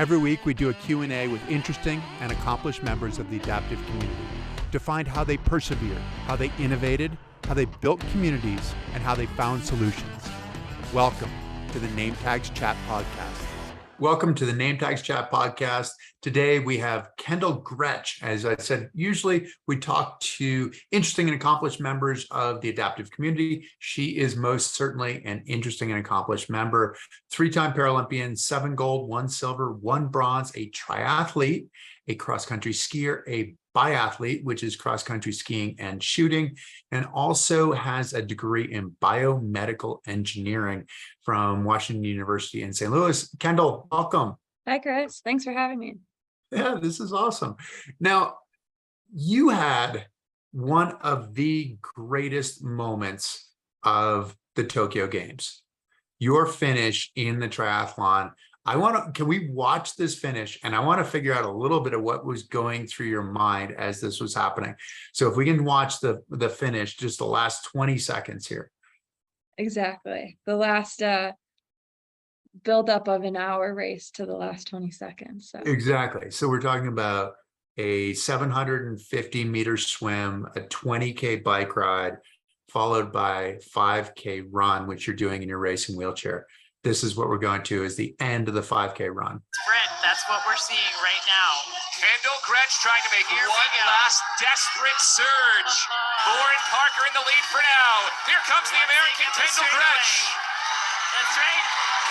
Every week we do a Q&A with interesting and accomplished members of the adaptive community to find how they persevered, how they innovated, how they built communities, and how they found solutions. Welcome to the Nametags Chat Podcast. Welcome to the Nametags Chat Podcast. Today we have Kendall Gretch. As I said, usually we talk to interesting and accomplished members of the adaptive community. She is most certainly an interesting and accomplished member. Three-time Paralympian, 7 gold, 1 silver, 1 bronze, a triathlete, a cross-country skier, a biathlete, which is cross-country skiing and shooting, and also has a degree in biomedical engineering from Washington University in St. Louis. Kendall, welcome. Hi, Chris. Thanks for having me. Yeah, this is awesome. Now, you had one of the greatest moments of the Tokyo Games, your finish in the triathlon. Can we watch this finish? And I want to figure out a little bit of what was going through your mind as this was happening. So if we can watch the finish, just the last 20 seconds here. Exactly. The last build-up of an hour race to the last 20 seconds. So. Exactly. So we're talking about a 750-meter swim, a 20K bike ride, followed by 5K run, which you're doing in your racing wheelchair. This is what we're going to is the end of the 5K run. Sprint, that's what we're seeing right now. Kendall Gretch trying to make one last desperate surge. Lauren Parker in the lead for now. Here comes the American Kendall Gretch. That's right.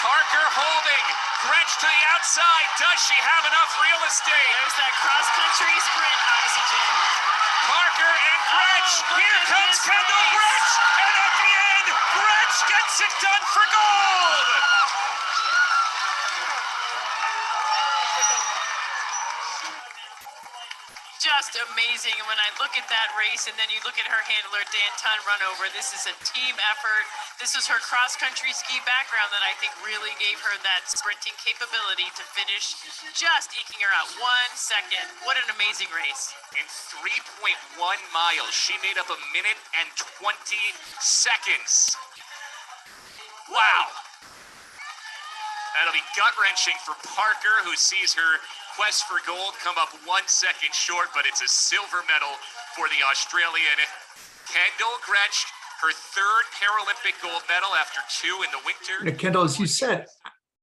Parker holding. Gretch to the outside. Does she have enough real estate? There's that cross-country sprint oxygen. Parker and Gretch. Here comes Kendall Gretch. And at the end, Gretch gets it done for gold. Just amazing. And when I look at that race and then you look at her handler, Dan Tunn, run over, this is a team effort. This is her cross-country ski background that I think really gave her that sprinting capability to finish, just eking her out 1 second. What an amazing race. In 3.1 miles, she made up 1 minute and 20 seconds. Wow. That'll be gut-wrenching for Parker, who sees her quest for gold come up 1 second short, but it's a silver medal for the Australian. Kendall Gretch, her 3rd Paralympic gold medal after 2 in the winter. Now, Kendall, as you said,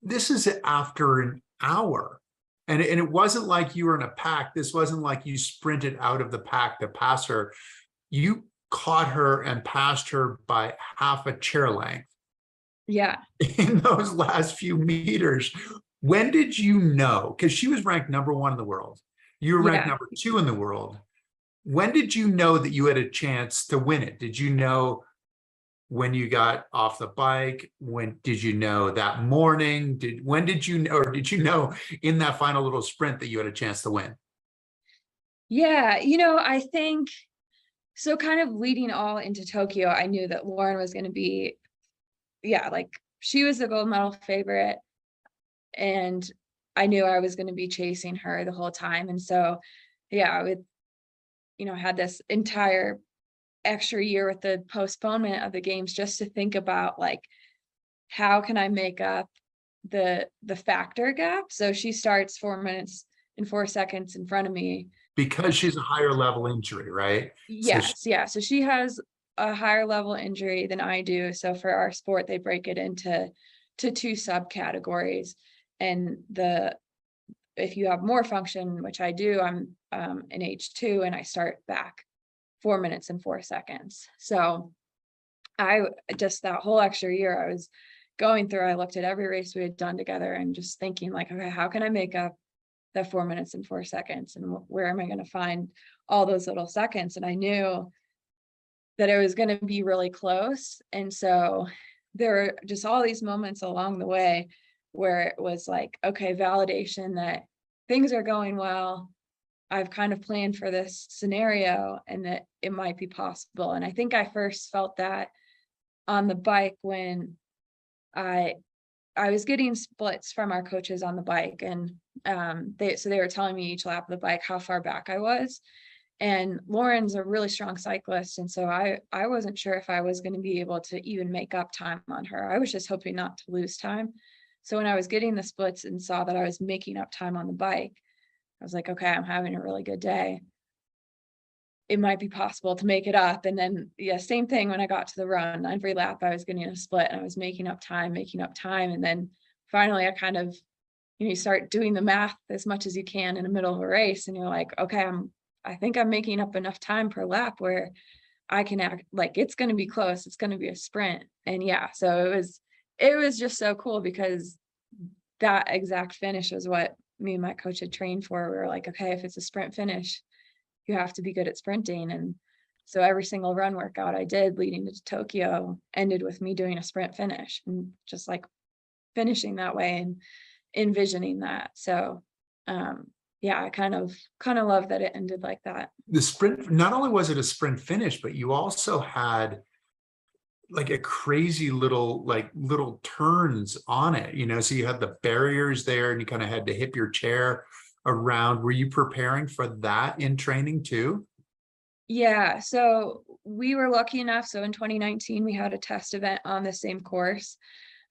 this is after an hour. And it wasn't like you were in a pack. This wasn't like you sprinted out of the pack to pass her. You caught her and passed her by half a chair length. Yeah. In those last few meters. When did you know? Because she was ranked #1 in the world. You were ranked #2 in the world. When did you know that you had a chance to win it? Did you know when you got off the bike? When did you know that morning? When did you know, or did you know in that final little sprint that you had a chance to win? Yeah, I think so. Kind of leading all into Tokyo, I knew that Lauren was going to be, she was the gold medal favorite. And I knew I was going to be chasing her the whole time. And so, I would, had this entire extra year with the postponement of the games just to think about how can I make up the factor gap? So she starts 4 minutes and 4 seconds in front of me. Because she's a higher level injury, right? Yes. So she has a higher level injury than I do. So for our sport, they break it into 2 subcategories. And if you have more function, which I do, I'm in H2 and I start back 4 minutes and 4 seconds. So I just, that whole extra year I was going through, I looked at every race we had done together and just thinking okay, how can I make up that 4 minutes and 4 seconds? And where am I going to find all those little seconds? And I knew that it was going to be really close. And so there were just all these moments along the way where it was okay, validation that things are going well. I've kind of planned for this scenario and that it might be possible. And I think I first felt that on the bike when I was getting splits from our coaches on the bike, and they were telling me each lap of the bike how far back I was. And Lauren's a really strong cyclist, and so I wasn't sure if I was going to be able to even make up time on her. I was just hoping not to lose time. So when I was getting the splits and saw that I was making up time on the bike, I was like, okay, I'm having a really good day. It might be possible to make it up. And then, yeah, same thing when I got to the run. Every lap I was getting a split and I was making up time. And then finally I kind of, you start doing the math as much as you can in the middle of a race. And you're like, okay, I think I'm making up enough time per lap where I can act like it's going to be close. It's going to be a sprint. And yeah, so it was just so cool because that exact finish was what me and my coach had trained for. We were like, okay, if it's a sprint finish, you have to be good at sprinting. And so every single run workout I did leading to Tokyo ended with me doing a sprint finish and just like finishing that way and envisioning that. So yeah, I kind of love that it ended like that. The sprint, not only was it a sprint finish, but you also had like a crazy little turns on it, so you had the barriers there and you kind of had to hip your chair around. Were you preparing for that in training too? Yeah, so we were lucky enough. So in 2019, we had a test event on the same course.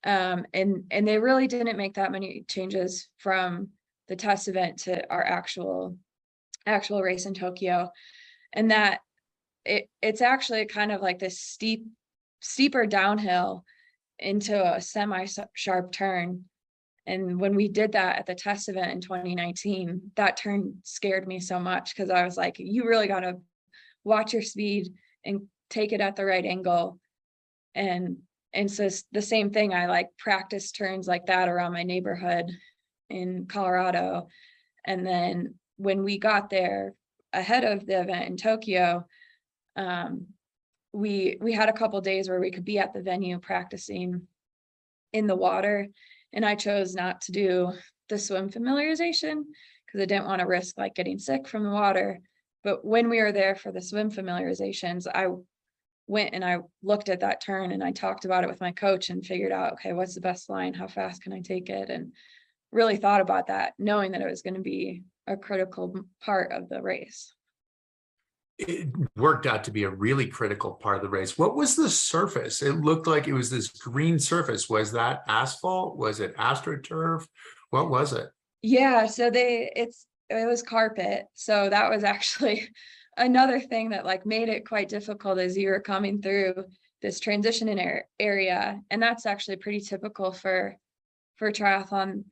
And they really didn't make that many changes from the test event to our actual race in Tokyo. And that it's actually kind of like this steeper downhill into a semi-sharp turn. And when we did that at the test event in 2019, that turn scared me so much because I was like, you really got to watch your speed and take it at the right angle. And so it's the same thing. I like practice turns like that around my neighborhood in Colorado. And then when we got there ahead of the event in Tokyo, we had a couple days where we could be at the venue practicing in the water. And I chose not to do the swim familiarization because I didn't want to risk like getting sick from the water. But when we were there for the swim familiarizations, I went and I looked at that turn and I talked about it with my coach and figured out, okay, what's the best line? How fast can I take it? And really thought about that, knowing that it was going to be a critical part of the race. It worked out to be a really critical part of the race. What was the surface? It looked like it was this green surface. Was that asphalt? Was it AstroTurf? What was it? Yeah, so it was carpet. So that was actually another thing that like made it quite difficult as you were coming through this transition in area. And that's actually pretty typical for triathlon.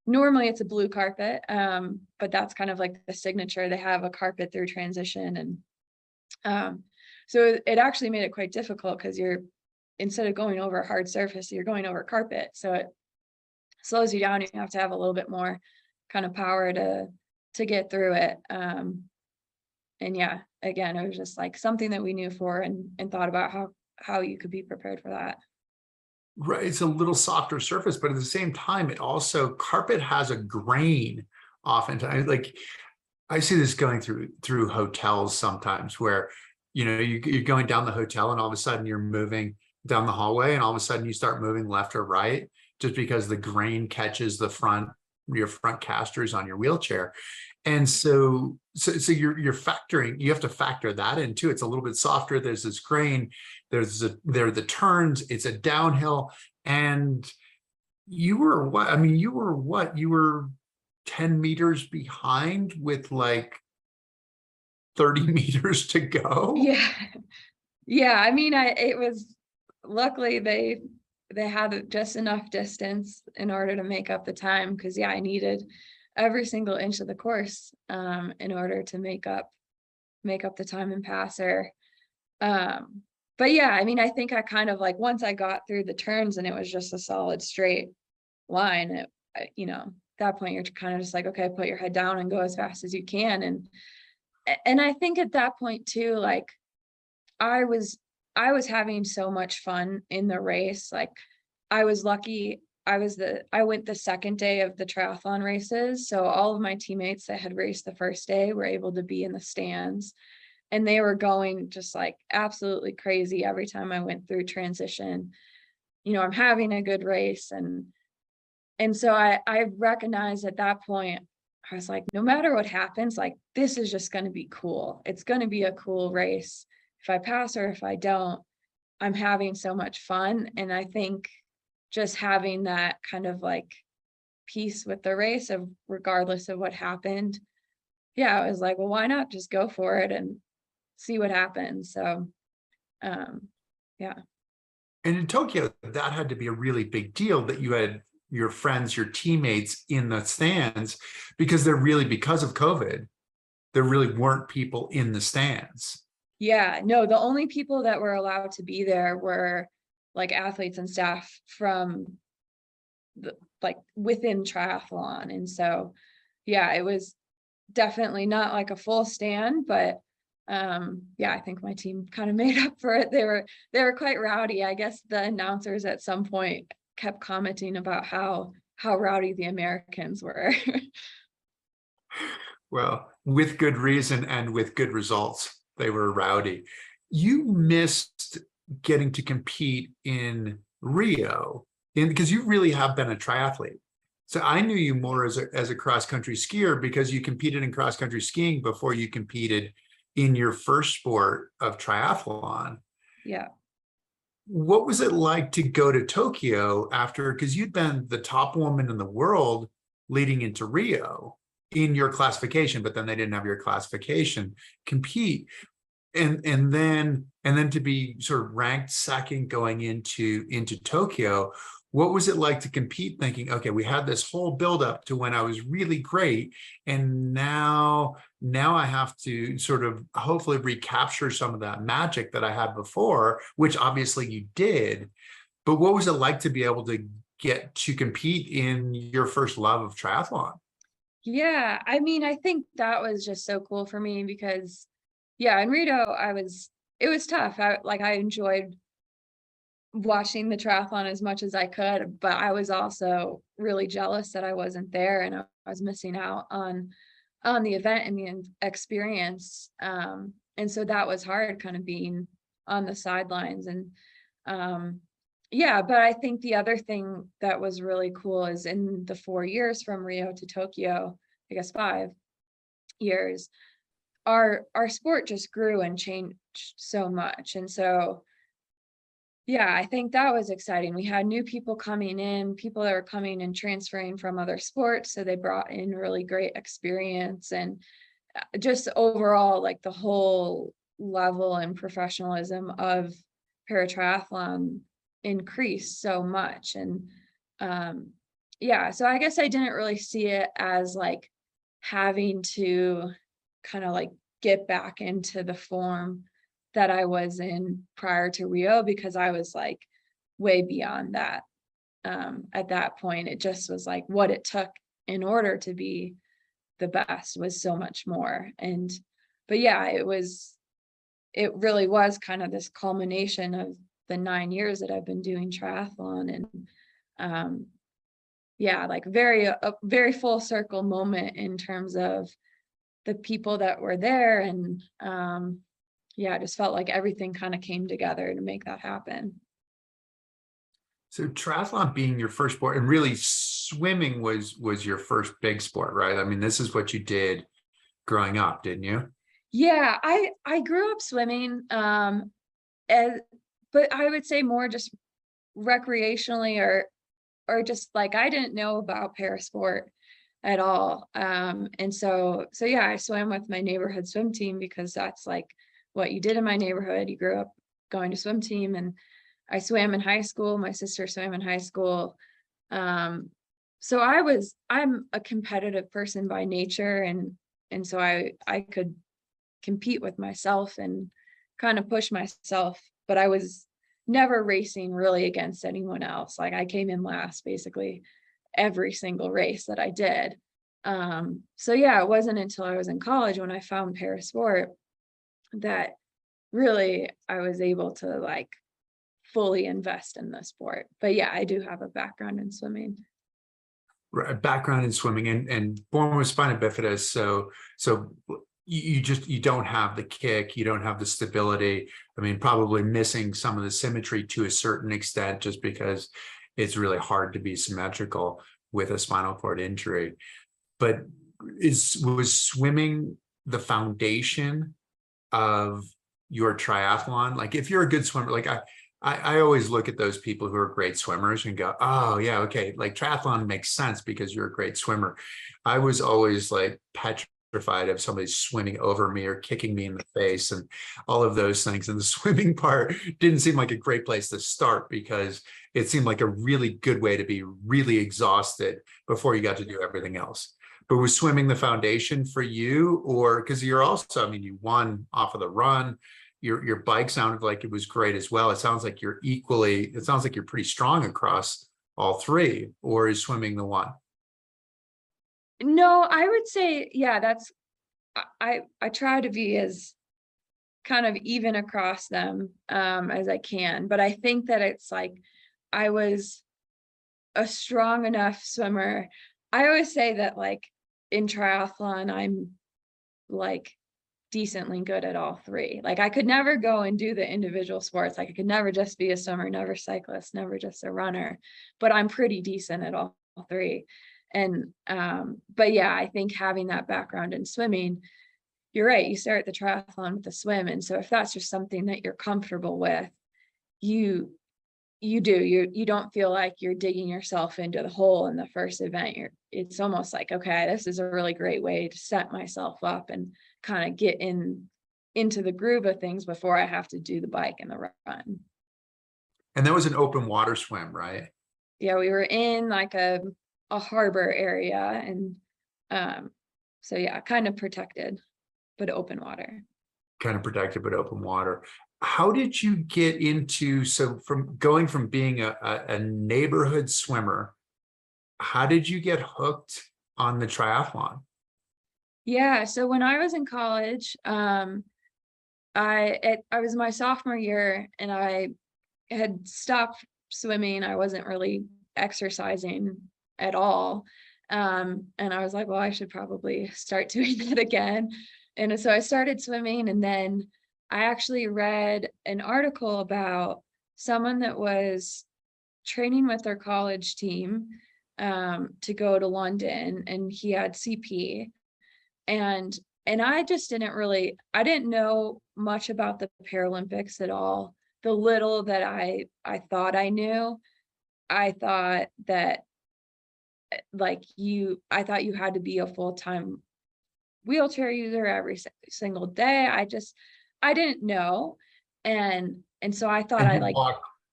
Normally it's a blue carpet, but that's kind of like the signature. They have a carpet through transition. And so it actually made it quite difficult because instead of going over a hard surface, you're going over carpet. So it slows you down. You have to have a little bit more kind of power to get through it. And yeah, again, it was just like something that we knew for and thought about how you could be prepared for that. Right, it's a little softer surface, but at the same time, carpet has a grain oftentimes. Like I see this going through hotels sometimes where, you're going down the hotel and all of a sudden you're moving down the hallway and all of a sudden you start moving left or right just because the grain catches your front casters on your wheelchair. And so you're factoring, you have to factor that in too. It's a little bit softer. There's this grain, there are the turns, it's a downhill. And you were what? I mean, you were 10 meters behind with like 30 meters to go. Yeah. Yeah. I mean, it was luckily they had just enough distance in order to make up the time. Cause yeah, I needed every single inch of the course in order to make up the time in passer. But yeah, I mean, I think I kind of like once I got through the turns and it was just a solid straight line, at that point you're kind of just like, okay, put your head down and go as fast as you can. And I think at that point too, like I was having so much fun in the race. Like I was lucky. I went the second day of the triathlon races. So all of my teammates that had raced the first day were able to be in the stands and they were going just like absolutely crazy every time I went through transition. I'm having a good race. And so I recognized at that point, I was like, no matter what happens, like this is just going to be cool. It's going to be a cool race. If I pass or if I don't, I'm having so much fun. And I think just having that kind of like peace with the race of regardless of what happened. Yeah, I was like, well, why not just go for it and see what happens? So, yeah. And in Tokyo, that had to be a really big deal that you had your friends, your teammates in the stands, because because of COVID, there really weren't people in the stands. Yeah, no, the only people that were allowed to be there were like athletes and staff from like within triathlon. And so, yeah, it was definitely not like a full stand, but yeah, I think my team kind of made up for it. They were quite rowdy. I guess the announcers at some point kept commenting about how rowdy the Americans were. Well, with good reason and with good results, they were rowdy. You missed getting to compete in Rio, because you really have been a triathlete. So I knew you more as a cross-country skier, because you competed in cross-country skiing before you competed in your first sport of triathlon. Yeah. What was it like to go to Tokyo after, because you'd been the top woman in the world leading into Rio in your classification, but then they didn't have your classification compete. And then to be sort of ranked second going into Tokyo. What was it like to compete thinking, okay, we had this whole buildup to when I was really great, and now I have to sort of hopefully recapture some of that magic that I had before, which obviously you did. But what was it like to be able to get to compete in your first love of triathlon? Yeah, I mean, I think that was just so cool for me because, yeah, in Rito, it was tough. I enjoyed watching the triathlon as much as I could, but I was also really jealous that I wasn't there and I was missing out on the event and the experience. And so that was hard, kind of being on the sidelines. And yeah, but I think the other thing that was really cool is in the 4 years from Rio to Tokyo, I guess 5 years, our sport just grew and changed so much. And so yeah, I think that was exciting. We had new people coming in, people that were coming and transferring from other sports. So they brought in really great experience, and just overall, like the whole level and professionalism of paratriathlon increased so much. And yeah, so I guess I didn't really see it as like having to kind of like get back into the form that I was in prior to Rio, because I was like way beyond that. At that point, it just was like what it took in order to be the best was so much more. But yeah, it really was kind of this culmination of the 9 years that I've been doing triathlon. And yeah, like a very full circle moment in terms of the people that were there. And yeah, I just felt like everything kind of came together to make that happen. So triathlon being your first sport, and really swimming was your first big sport, right? I mean, this is what you did growing up, didn't you? Yeah, I grew up swimming, but I would say more just recreationally, or just like I didn't know about parasport at all. And so yeah, I swam with my neighborhood swim team because that's like what you did in my neighborhood. You grew up going to swim team, and I swam in high school. My sister swam in high school. So I'm a competitive person by nature, and so I could compete with myself and kind of push myself, but I was never racing really against anyone else. Like I came in last basically every single race that I did. So yeah, it wasn't until I was in college when I found parasport that really I was able to like fully invest in the sport. But yeah, I do have a background in swimming. Right, background in swimming, and born with spina bifida, so you don't have the kick, you don't have the stability. I mean, probably missing some of the symmetry to a certain extent, just because it's really hard to be symmetrical with a spinal cord injury. But was swimming the foundation of your triathlon? Like if you're a good swimmer, like I always look at those people who are great swimmers and go, oh yeah, okay, like triathlon makes sense because you're a great swimmer. I was always like petrified of somebody swimming over me or kicking me in the face and all of those things. And the swimming part didn't seem like a great place to start because it seemed like a really good way to be really exhausted before you got to do everything else. But was swimming the foundation for you? Or because you're also, I mean, you won off of the run. Your bike sounded like it was great as well. It sounds like you're pretty strong across all three, or is swimming the one? No, I would say, yeah, that's, I try to be as kind of even across them as I can, but I think that it's like, I was a strong enough swimmer. I always say that like in triathlon, I'm like decently good at all three. Like I could never go and do the individual sports. Like I could never just be a swimmer, never cyclist, never just a runner, but I'm pretty decent at all three. And but yeah, I think having that background in swimming, you're right, you start the triathlon with the swim. And so if that's just something that you're comfortable with, you don't feel like you're digging yourself into the hole in the first event. It's almost like, okay, this is a really great way to set myself up and kind of get into the groove of things before I have to do the bike and the run. And that was an open water swim, right? Yeah, we were in like a harbor area, and so yeah, kind of protected, but open water. Kind of protected, but open water. How did you get into, so from going from being a neighborhood swimmer, how did you get hooked on the triathlon? Yeah, so when I was in college, I was my sophomore year and I had stopped swimming. I wasn't really exercising at all. And I was like, well, I should probably start doing that again. And so I started swimming, and then I actually read an article about someone that was training with their college team to go to London, and he had CP. And I just I didn't know much about the Paralympics at all. The little that I thought I knew, I thought that I thought you had to be a full-time wheelchair user every single day. I didn't know. And so I thought And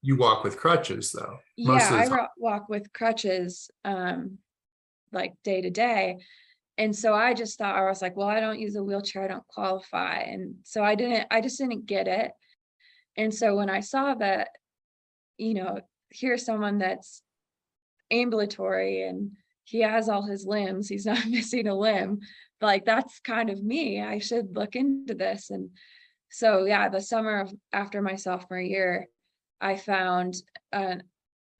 you walk with crutches though. Most yeah, of the time. walk with crutches like day to day. And so I just thought, I was like, well, I don't use a wheelchair, I don't qualify. And so I just didn't get it. And so when I saw that, here's someone that's ambulatory and he has all his limbs, he's not missing a limb, like that's kind of me, I should look into this. And so yeah, the summer after my sophomore year, I found an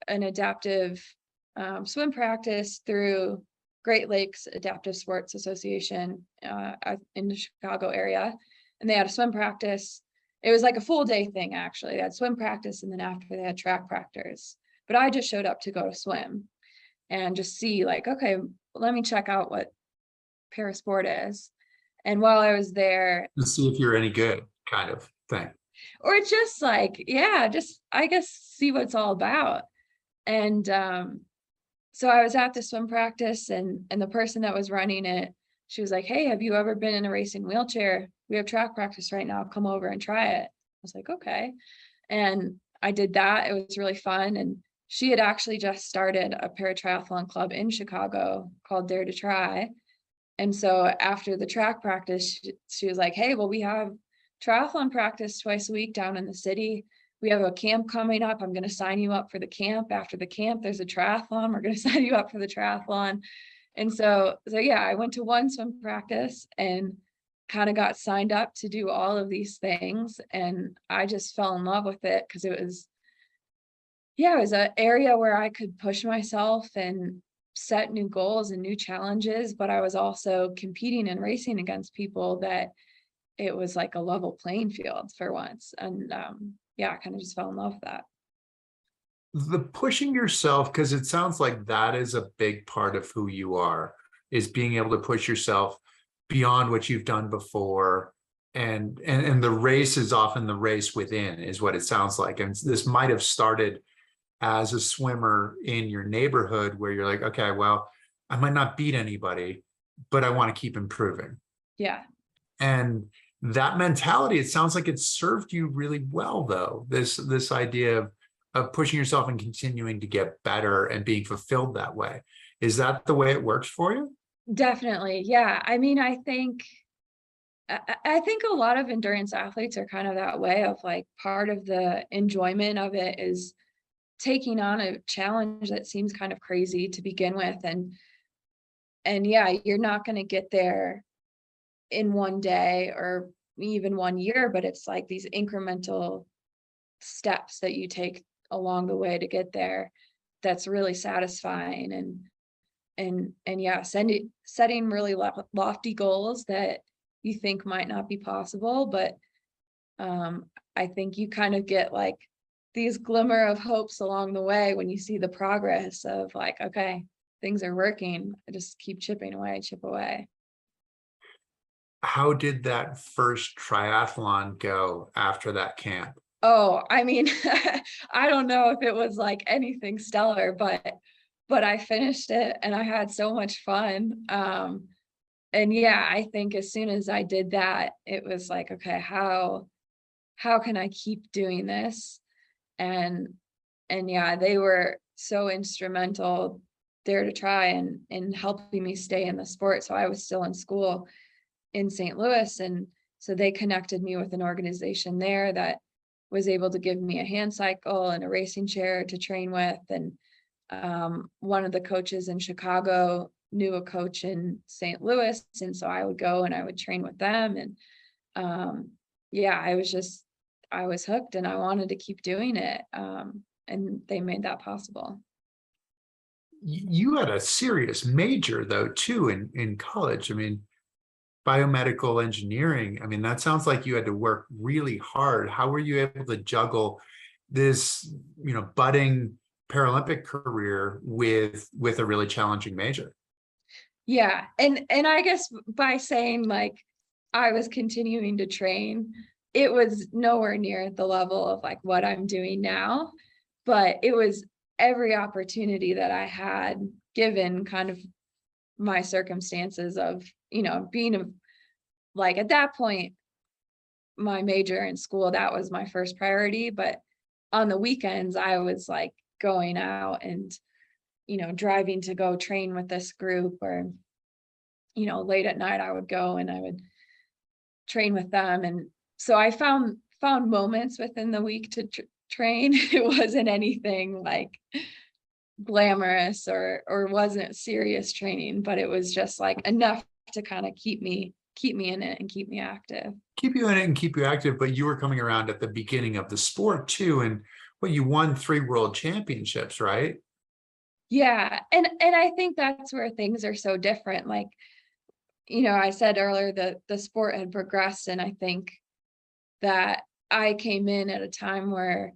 adaptive swim practice through Great Lakes Adaptive Sports Association in the Chicago area. And they had a swim practice. It was like a full day thing, actually. They had swim practice, and then after they had track practice. But I just showed up to go to swim and just see like, okay, let me check out what parasport is. And while I was there, To see if you're any good kind of thing. or just like, yeah, just I guess see what it's all about. And so I was at the swim practice, and the person that was running it, she was like, hey, have you ever been in a racing wheelchair? We have track practice right now, come over and try it. I was like, okay. And I did that. It was really fun. And she had actually just started a paratriathlon club in Chicago called Dare to Try. And so after the track practice, she was like, hey, well, we have triathlon practice twice a week down in the city. We have a camp coming up. I'm going to sign you up for the camp. After the camp, there's a triathlon. We're going to sign you up for the triathlon. And so yeah, I went to one swim practice and kind of got signed up to do all of these things. And I just fell in love with it because it was an area where I could push myself and set new goals and new challenges, but I was also competing and racing against people that it was like a level playing field for once. And I kind of just fell in love with that. The pushing yourself, because it sounds like that is a big part of who you are, is being able to push yourself beyond what you've done before And the race is often the race within, is what it sounds like. And this might have started as a swimmer in your neighborhood where you're like, okay, well, I might not beat anybody, but I want to keep improving. Yeah. And that mentality, it sounds like it served you really well, though. This idea of pushing yourself and continuing to get better and being fulfilled that way. Is that the way it works for you? Definitely. Yeah. I mean, I think a lot of endurance athletes are kind of that way, of like, part of the enjoyment of it is taking on a challenge that seems kind of crazy to begin with. And yeah, you're not going to get there in one day or even 1 year, but it's like these incremental steps that you take along the way to get there. That's really satisfying. And yeah, setting really lofty goals that you think might not be possible, but I think you kind of get like these glimmer of hopes along the way when you see the progress of like, okay, things are working. I just keep chipping away, chip away. How did that first triathlon go after that camp? Oh, I mean, I don't know if it was like anything stellar, but I finished it and I had so much fun. And yeah, I think as soon as I did that, it was like, okay, how can I keep doing this? And yeah, they were so instrumental there to try and helping me stay in the sport. So I was still in school in St. Louis, and so they connected me with an organization there that was able to give me a hand cycle and a racing chair to train with. And one of the coaches in Chicago knew a coach in St. Louis, and so I would go and I would train with them. And yeah, I was hooked and I wanted to keep doing it. And they made that possible. You had a serious major, though, too, in college. I mean, biomedical engineering. I mean, that sounds like you had to work really hard. How were you able to juggle this, budding Paralympic career with a really challenging major? Yeah. And I guess by saying like I was continuing to train, it was nowhere near the level of like what I'm doing now, but it was every opportunity that I had, given kind of my circumstances of, being like at that point, my major in school, that was my first priority. But on the weekends, I was like going out and, driving to go train with this group, or, late at night I would go and I would train with them. And so I found moments within the week to train. It wasn't anything like glamorous or wasn't serious training, but it was just like enough to kind of keep me in it and keep me active. Keep you in it and keep you active, but you were coming around at the beginning of the sport too, and you won 3 world championships, right? Yeah, and I think that's where things are so different. Like, I said earlier that the sport had progressed, and I think that I came in at a time where,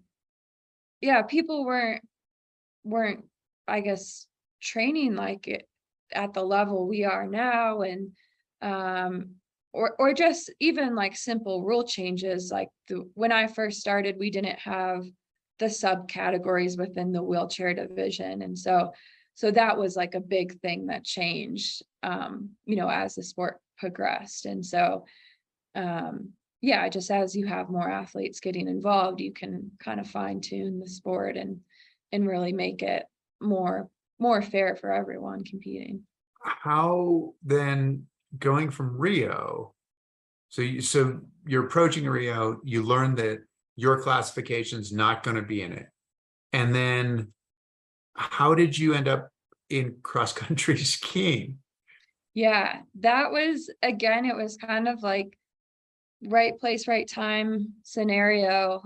yeah, people weren't, I guess, training like it at the level we are now. And or just even like simple rule changes. Like when I first started, we didn't have the subcategories within the wheelchair division. And so that was like a big thing that changed, as the sport progressed. And so, yeah, just as you have more athletes getting involved, you can kind of fine tune the sport and really make it more fair for everyone competing. How then, going from Rio, so you're approaching Rio, you learn that your classification's not going to be in it. And then how did you end up in cross-country skiing? Yeah, that was, again, it was kind of like right place, right time scenario.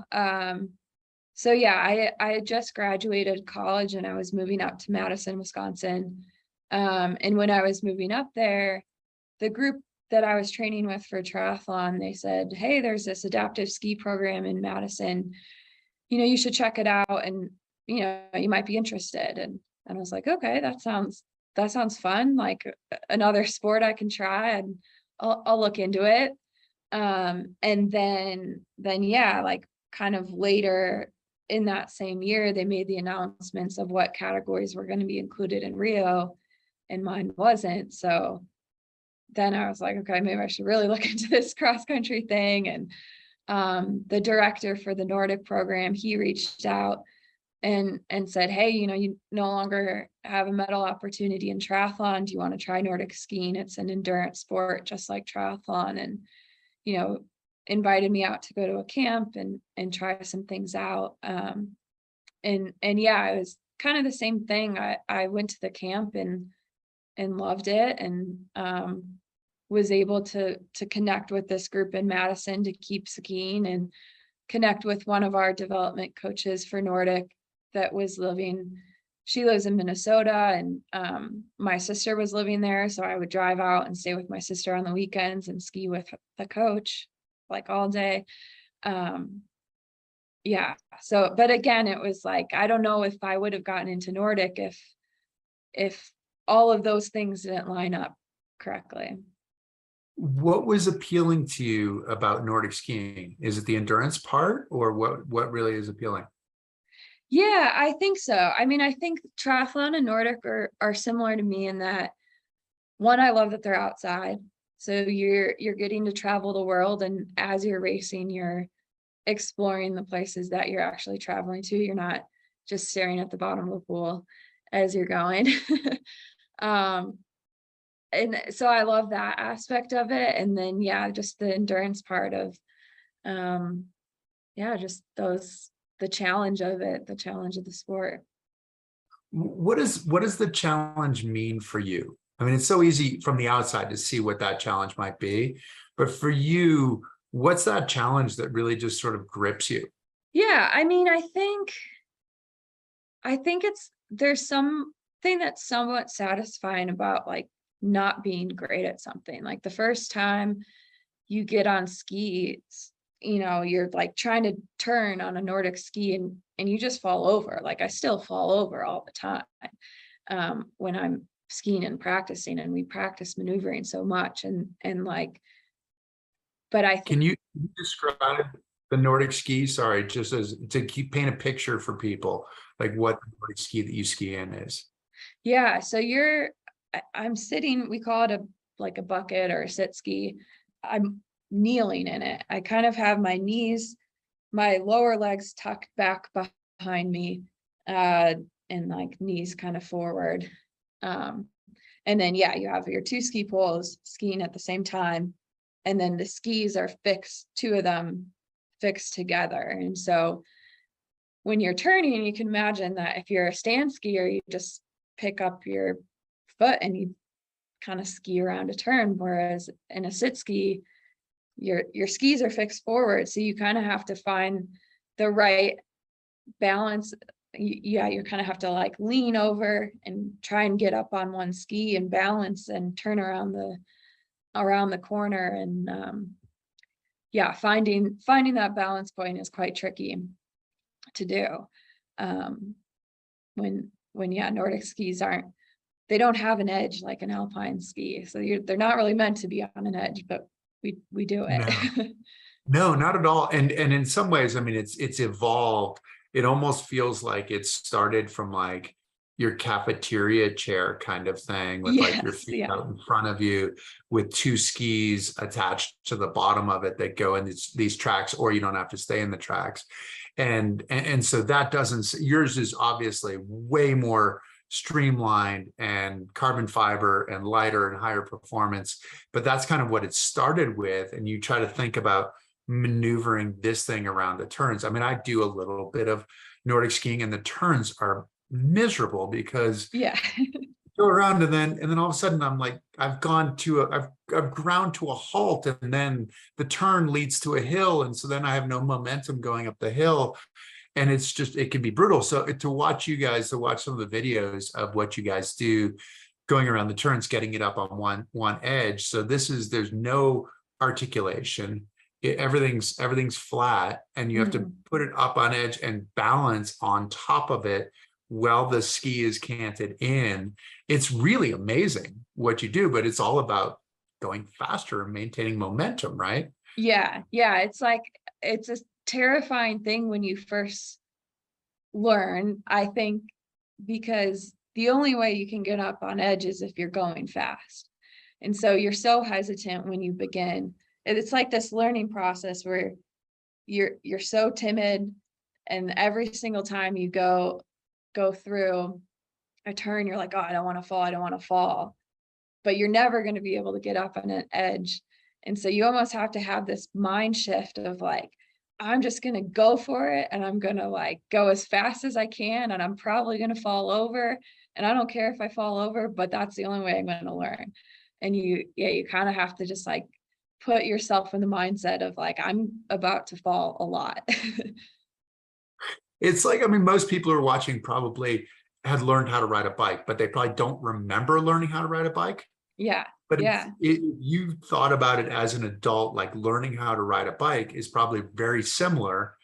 So yeah, I had just graduated college and I was moving up to Madison, Wisconsin. And when I was moving up there, the group that I was training with for triathlon, they said, hey, there's this adaptive ski program in Madison, you should check it out, and you might be interested. And I was like, okay, that sounds fun, like another sport I can try, and I'll look into it. And then yeah, like kind of later in that same year, they made the announcements of what categories were going to be included in Rio, and mine wasn't. So then I was like, okay, maybe I should really look into this cross country thing. And the director for the Nordic program, he reached out and said, hey, you no longer have a medal opportunity in triathlon. Do you want to try Nordic skiing? It's an endurance sport, just like triathlon. And, invited me out to go to a camp and try some things out. And yeah, it was kind of the same thing. I went to the camp and loved it, and was able to connect with this group in Madison to keep skiing, and connect with one of our development coaches for Nordic that was she lives in Minnesota, and my sister was living there. So I would drive out and stay with my sister on the weekends and ski with the coach like all day. Yeah. So, but again, it was like, I don't know if I would have gotten into Nordic if all of those things didn't line up correctly. What was appealing to you about Nordic skiing? Is it the endurance part, or what really is appealing? Yeah, I think so. I mean, I think triathlon and Nordic are similar to me in that, one, I love that they're outside. So you're getting to travel the world, and as you're racing, you're exploring the places that you're actually traveling to. You're not just staring at the bottom of the pool as you're going. And so I love that aspect of it. And then, yeah, just the endurance part of, just the challenge of it, the challenge of the sport. What does the challenge mean for you? I mean, it's so easy from the outside to see what that challenge might be, but for you, what's that challenge that really just sort of grips you? Yeah, I mean, I think there's something that's somewhat satisfying about like not being great at something. Like the first time you get on skis, you're like trying to turn on a Nordic ski and you just fall over. Like I still fall over all the time when I'm skiing and practicing, and we practice maneuvering so much and like, but I think. Can you describe the Nordic ski? Sorry, just as to paint a picture for people, like what the Nordic ski that you ski in is. Yeah, so I'm sitting, we call it like a bucket or a sit ski. I'm kneeling in it. I kind of have my lower legs tucked back behind me, and like knees kind of forward. And then, yeah, you have your two ski poles skiing at the same time. And then the skis are fixed, two of them fixed together. And so when you're turning, you can imagine that if you're a stand skier, you just pick up your foot and you kind of ski around a turn. Whereas in a sit ski, your skis are fixed forward. So you kind of have to find the right balance. You kind of have to like lean over and try and get up on one ski and balance and turn around the corner. And finding that balance point is quite tricky to do. When Nordic skis they don't have an edge like an alpine ski. So they're not really meant to be on an edge, but we do it. No, not at all. And in some ways, I mean, it's evolved. It almost feels like it started from like your cafeteria chair kind of thing with like your feet out in front of you with two skis attached to the bottom of it that go in these tracks, or you don't have to stay in the tracks. And so that yours is obviously way more streamlined and carbon fiber and lighter and higher performance, but that's kind of what it started with. And you try to think about maneuvering this thing around the turns. I mean, I do a little bit of Nordic skiing, and the turns are miserable because go around and then all of a sudden I'm like, I've ground to a halt, and then the turn leads to a hill, and so then I have no momentum going up the hill, and it can be brutal. So to watch some of the videos of what you guys do going around the turns, getting it up on one edge. So there's no articulation. Everything's flat, and you have to put it up on edge and balance on top of it while the ski is canted in. It's really amazing what you do, but it's all about going faster and maintaining momentum, right? Yeah. It's like, it's a terrifying thing when you first learn, I think, because the only way you can get up on edge is if you're going fast. And so you're so hesitant when you begin. And it's like this learning process where you're so timid, and every single time you go through a turn, you're like, oh, I don't want to fall. But you're never going to be able to get up on an edge. And so you almost have to have this mind shift of like, I'm just going to go for it, and I'm going to like go as fast as I can, and I'm probably going to fall over, and I don't care if I fall over, but that's the only way I'm going to learn. And you kind of have to just like put yourself in the mindset of like, I'm about to fall a lot. It's like, I mean, most people who are watching probably had learned how to ride a bike, but they probably don't remember learning how to ride a bike. Yeah. But Yeah. if you thought about it as an adult, like learning how to ride a bike is probably very similar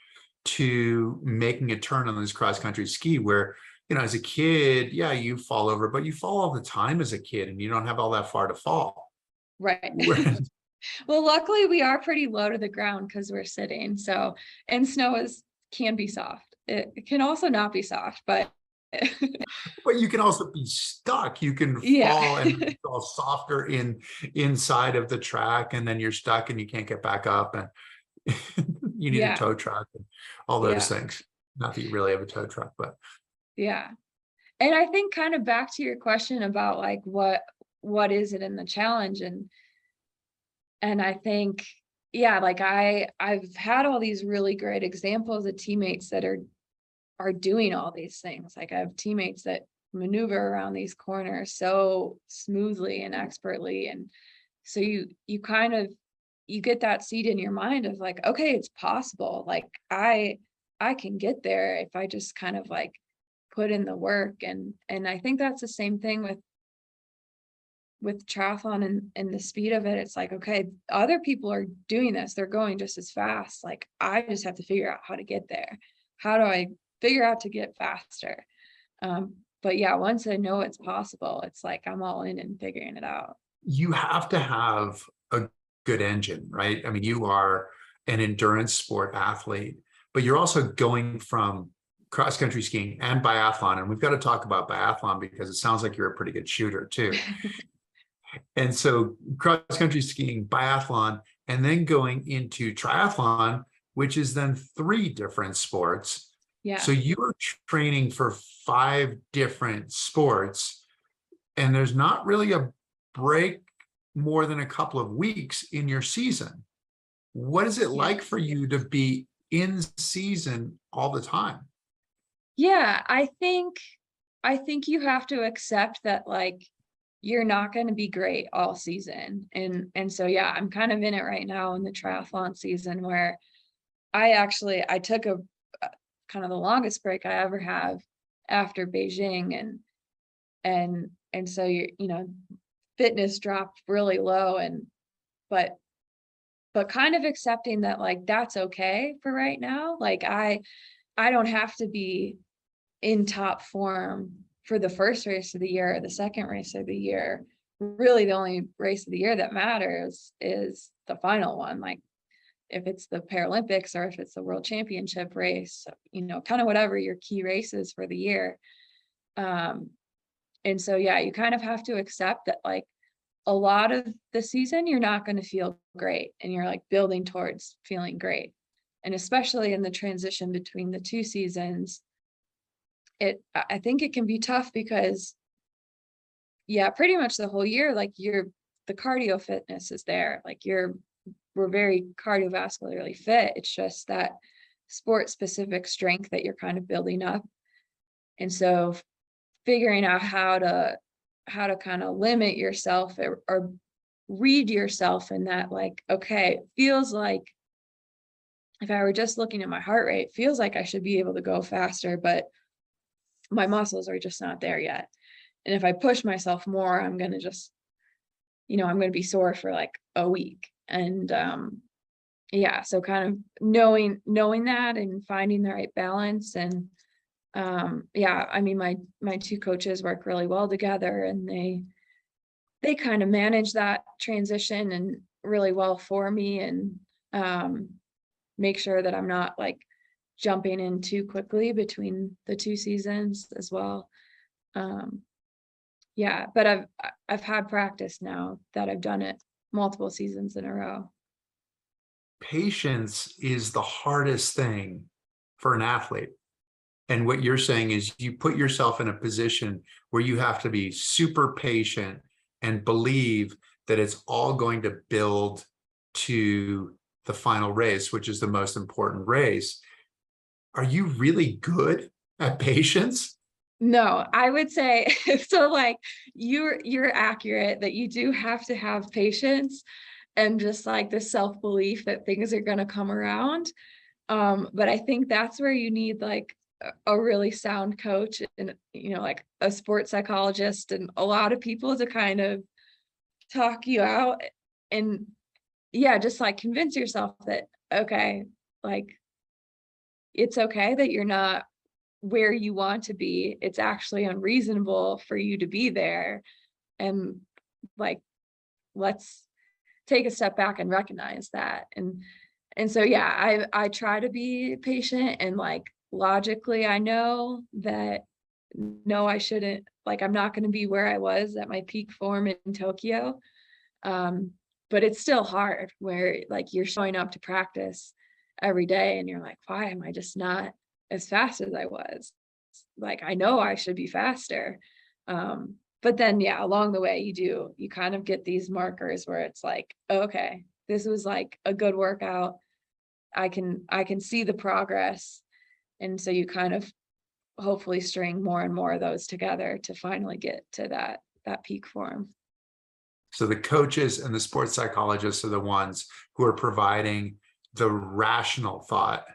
to making a turn on this cross-country ski where, you know, as a kid, yeah, you fall over, but you fall all the time as a kid and you don't have all that far to fall. Right. Whereas, Well, luckily we are pretty low to the ground because we're sitting. So, and snow can be soft. It can also not be soft, but but you can also be stuck. You can yeah. fall and fall softer inside of the track, and then you're stuck and you can't get back up, and you need a Yeah. tow truck and all those Yeah. things. Not that you really have a tow truck, but Yeah. And I think kind of back to your question about like what is it in the challenge, and I think, yeah, like I've had all these really great examples of teammates that are doing all these things. Like I have teammates that maneuver around these corners so smoothly and expertly. And so you kind of, you get that seed in your mind of like, okay, it's possible. Like I can get there if I just kind of like put in the work. And I think that's the same thing with triathlon and the speed of it. It's like, okay, other people are doing this, they're going just as fast. Like I just have to figure out how to get there. How do I figure out to get faster? But yeah, once I know it's possible, it's like I'm all in and figuring it out. you have to have a good engine, right? I mean, you are an endurance sport athlete, but you're also going from cross-country skiing and biathlon. And we've got to talk about biathlon because it sounds like you're a pretty good shooter too. And so cross-country skiing, biathlon, and then going into triathlon, which is then 3 different sports. Yeah. So you're training for 5 different sports, and there's not really a break more than a couple of weeks in your season. What is it like for you to be in season all the time? Yeah, I think you have to accept that like you're not going to be great all season. And so yeah, I'm kind of in it right now in the triathlon season where I took a kind of the longest break I ever have after Beijing, and so you know, fitness dropped really low, and but kind of accepting that like that's okay for right now. Like I don't have to be in top form for the first race of the year or the second race of the year. Really the only race of the year that matters is the final one. Like if it's the Paralympics or if it's the World Championship race, you know, kind of whatever your key races for the year. And so, yeah, you kind of have to accept that like a lot of the season, you're not going to feel great, and you're like building towards feeling great. And especially in the transition between the 2 seasons, I think it can be tough because, yeah, pretty much the whole year, like the cardio fitness is there. Like we're very cardiovascularly fit. It's just that sport specific strength that you're kind of building up. And so figuring out how to kind of limit yourself or read yourself in that, like, okay, it feels like if I were just looking at my heart rate, feels like I should be able to go faster, but my muscles are just not there yet. And if I push myself more, I'm going to just, you know, I'm going to be sore for like a week. And yeah, so kind of knowing that and finding the right balance. And yeah, I mean, my 2 coaches work really well together, and they kind of manage that transition and really well for me. And make sure that I'm not like jumping in too quickly between the two seasons as well. Yeah, but I've had practice now that I've done it multiple seasons in a row. Patience is the hardest thing for an athlete. And what you're saying is you put yourself in a position where you have to be super patient and believe that it's all going to build to the final race, which is the most important race. Are you really good at patience? No, I would say so like you're accurate that you do have to have patience and just like the self-belief that things are going to come around. But I think that's where you need like a really sound coach and, you know, like a sports psychologist and a lot of people to kind of talk you out and yeah, just like convince yourself that, okay, like it's okay that you're not where you want to be. It's actually unreasonable for you to be there. And like, let's take a step back and recognize that. And so, yeah, I try to be patient and like logically, I know that no, I shouldn't, like, I'm not going to be where I was at my peak form in Tokyo. But it's still hard where like you're showing up to practice every day and you're like, why am I just not as fast as I was? Like, I know I should be faster. But then, yeah, along the way, you kind of get these markers where it's like, okay, this was like a good workout. I can see the progress. And so you kind of hopefully string more and more of those together to finally get to that peak form. So the coaches and the sports psychologists are the ones who are providing the rational thought.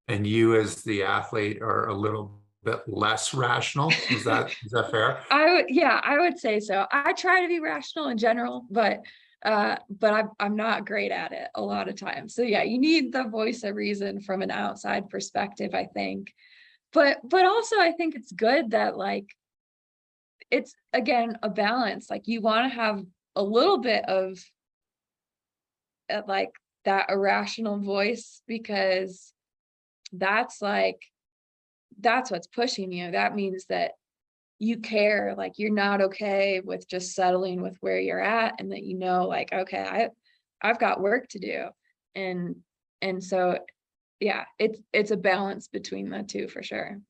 And you as the athlete are a little bit less rational. Is that I would say so. I try to be rational in general, but I'm not great at it a lot of times. So yeah, you need the voice of reason from an outside perspective, I think. But also I think it's good that like it's again a balance. Like you want to have a little bit of like that irrational voice because that's what's pushing you. That means that you care, like you're not okay with just settling with where you're at and that you know like okay, I've got work to do. And so yeah, it's a balance between the two for sure.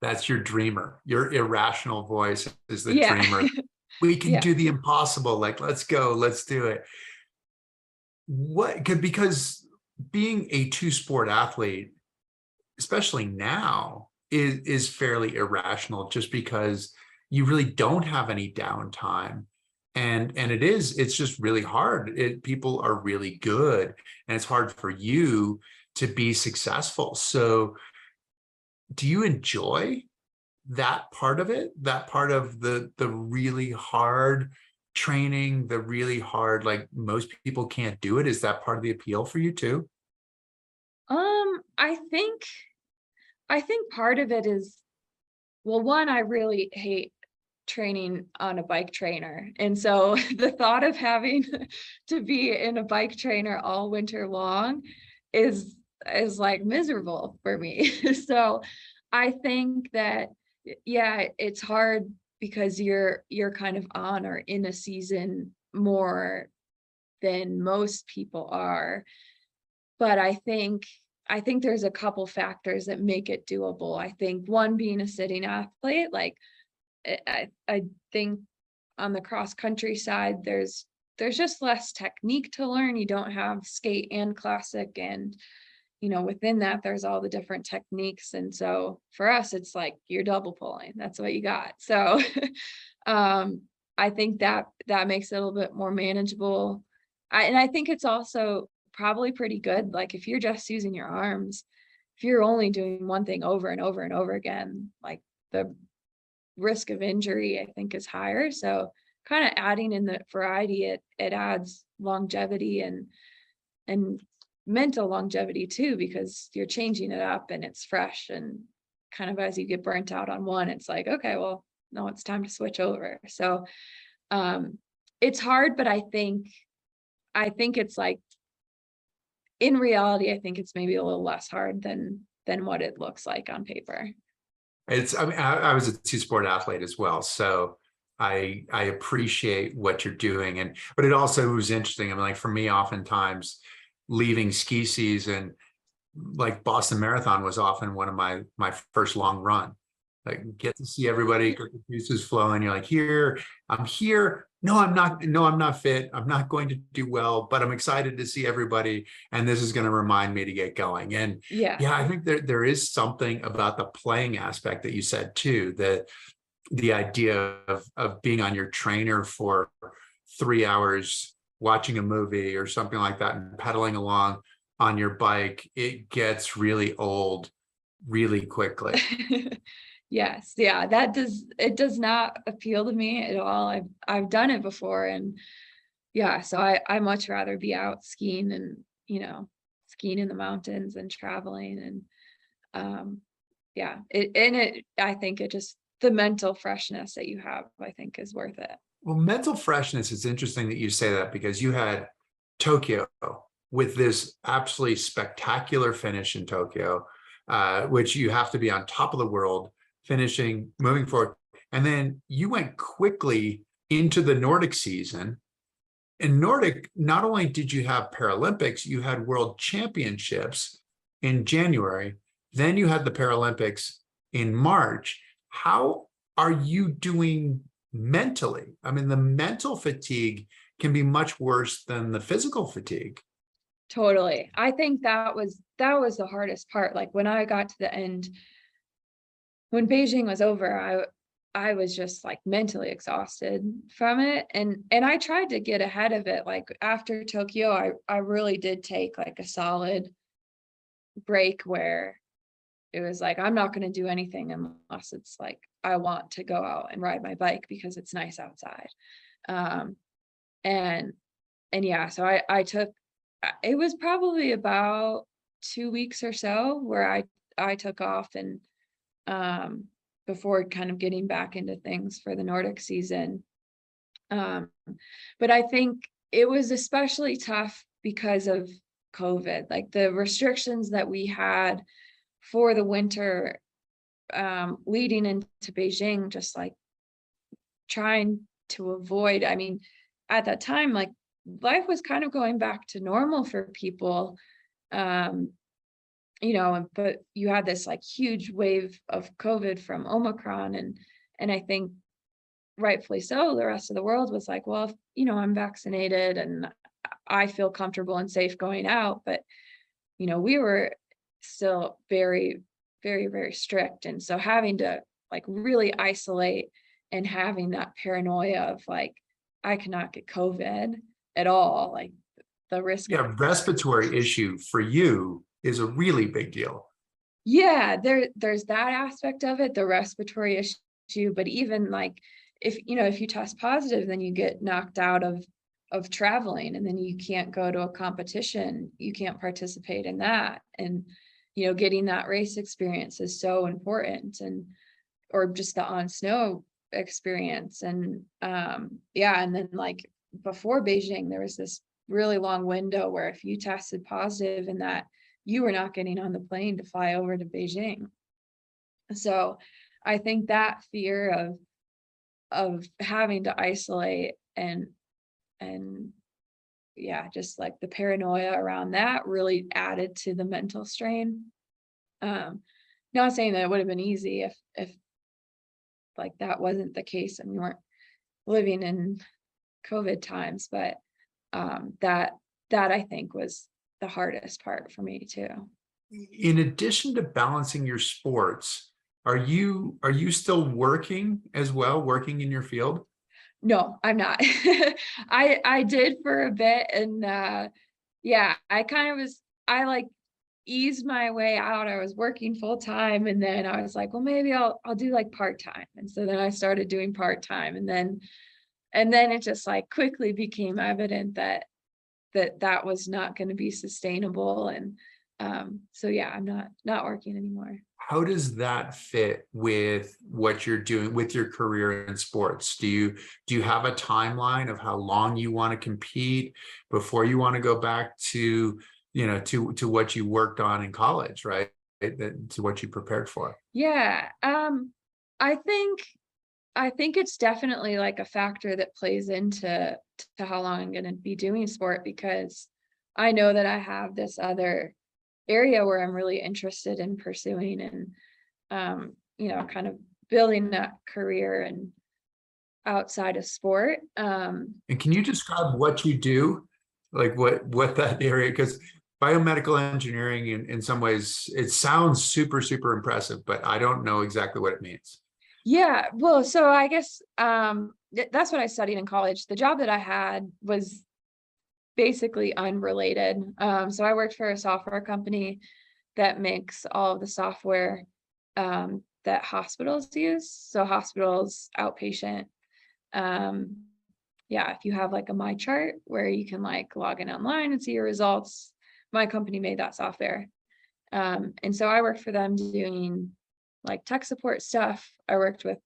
That's your dreamer. Your irrational voice is the Yeah. dreamer. We can Yeah. do the impossible. Like, let's go, let's do it. Because being a two-sport athlete, especially now, is fairly irrational just because you really don't have any downtime. And it's just really hard. People are really good and it's hard for you to be successful. So do you enjoy that part of it, that part of the really hard training, the really hard, like most people can't do it? Is that part of the appeal for you too? I think part of it is, well, one, I really hate training on a bike trainer. And so the thought of having to be in a bike trainer all winter long is like miserable for me. So I think that yeah, it's hard because you're kind of on or in a season more than most people are. But I think there's a couple factors that make it doable. I think one being a sitting athlete, like I think on the cross country side, there's just less technique to learn. You don't have skate and classic, and you know within that there's all the different techniques. And so for us, it's like you're double pulling. That's what you got. So I think that makes it a little bit more manageable. And I think it's also probably pretty good. Like if you're just using your arms, if you're only doing one thing over and over and over again, like the risk of injury, I think, is higher. So kind of adding in the variety, it adds longevity and mental longevity too, because you're changing it up and it's fresh. And kind of as you get burnt out on one, it's like, okay, well, no, it's time to switch over. So it's hard, but I think it's like in reality, I think it's maybe a little less hard than what it looks like on paper. I mean, I was a two-sport athlete as well, so I appreciate what you're doing, but it also was interesting. I mean, like for me, oftentimes leaving ski season, like Boston Marathon was often one of my first long run. Like get to see everybody, get the juices flowing. You're like, I'm here. No, I'm not. No, I'm not fit. I'm not going to do well, but I'm excited to see everybody, and this is going to remind me to get going. And Yeah. I think there is something about the playing aspect that you said too, that the idea of being on your trainer for 3 hours, watching a movie or something like that, and pedaling along on your bike, it gets really old really quickly. Yes, yeah, it does not appeal to me at all. I've done it before, and yeah, so I much rather be out skiing and, skiing in the mountains and traveling, and yeah, I think it just, the mental freshness that you have, I think, is worth it. Well, mental freshness, it's interesting that you say that, because you had Tokyo with this absolutely spectacular finish in Tokyo, which you have to be on top of the world, finishing, moving forward. And then you went quickly into the Nordic season. In Nordic, not only did you have Paralympics, you had World Championships in January, then you had the Paralympics in March. How are you doing mentally? I mean, the mental fatigue can be much worse than the physical fatigue. Totally. I think that was the hardest part. Like when I got to the end, when Beijing was over, I was just like mentally exhausted from it. And I tried to get ahead of it. Like after Tokyo, I really did take like a solid break where it was like, I'm not going to do anything unless it's like, I want to go out and ride my bike because it's nice outside. And yeah, so I took, it was probably about 2 weeks or so where I took off, and before kind of getting back into things for the Nordic season. But I think it was especially tough because of COVID, like the restrictions that we had for the winter leading into Beijing, just like trying to avoid, I mean, at that time, like life was kind of going back to normal for people. But you had this like huge wave of COVID from Omicron, and I think rightfully so, the rest of the world was like, well, if, I'm vaccinated and I feel comfortable and safe going out, but we were still very, very, very strict. And so having to like really isolate and having that paranoia of like, I cannot get COVID at all, like the risk. Yeah, respiratory issue for you is a really big deal. Yeah, there's that aspect of it, the respiratory issue, but even like if you test positive, then you get knocked out of traveling, and then you can't go to a competition, you can't participate in that. And getting that race experience is so important, or just the on snow experience. And yeah, and then like before Beijing, there was this really long window where if you tested positive and that, you were not getting on the plane to fly over to Beijing. So I think that fear of having to isolate and yeah, just like the paranoia around that really added to the mental strain. Not saying that it would have been easy if like that wasn't the case and we weren't living in COVID times, but that I think was the hardest part for me too. In addition to balancing your sports, are you still working as well, working in your field? No, I'm not. I did for a bit, and yeah, I like eased my way out. I was working full time, and then I was like, well, maybe I'll do like part-time. And so then I started doing part-time, and then it just like quickly became evident that was not going to be sustainable. And so yeah, I'm not working anymore. How does that fit with what you're doing with your career in sports? Do you have a timeline of how long you want to compete before you want to go back to, to what you worked on in college, right? To what you prepared for. Yeah. I think it's definitely like a factor that plays into how long I'm going to be doing sport, because I know that I have this other area where I'm really interested in pursuing and, kind of building that career and outside of sport. And can you describe what you do, like what that area? Because biomedical engineering, in some ways, it sounds super, super impressive, but I don't know exactly what it means. Yeah, well, so I guess that's what I studied in college. The job that I had was basically unrelated. So I worked for a software company that makes all of the software that hospitals use. So hospitals, outpatient. Yeah, if you have like a My Chart where you can like log in online and see your results, my company made that software. And so I worked for them doing like tech support stuff. I worked with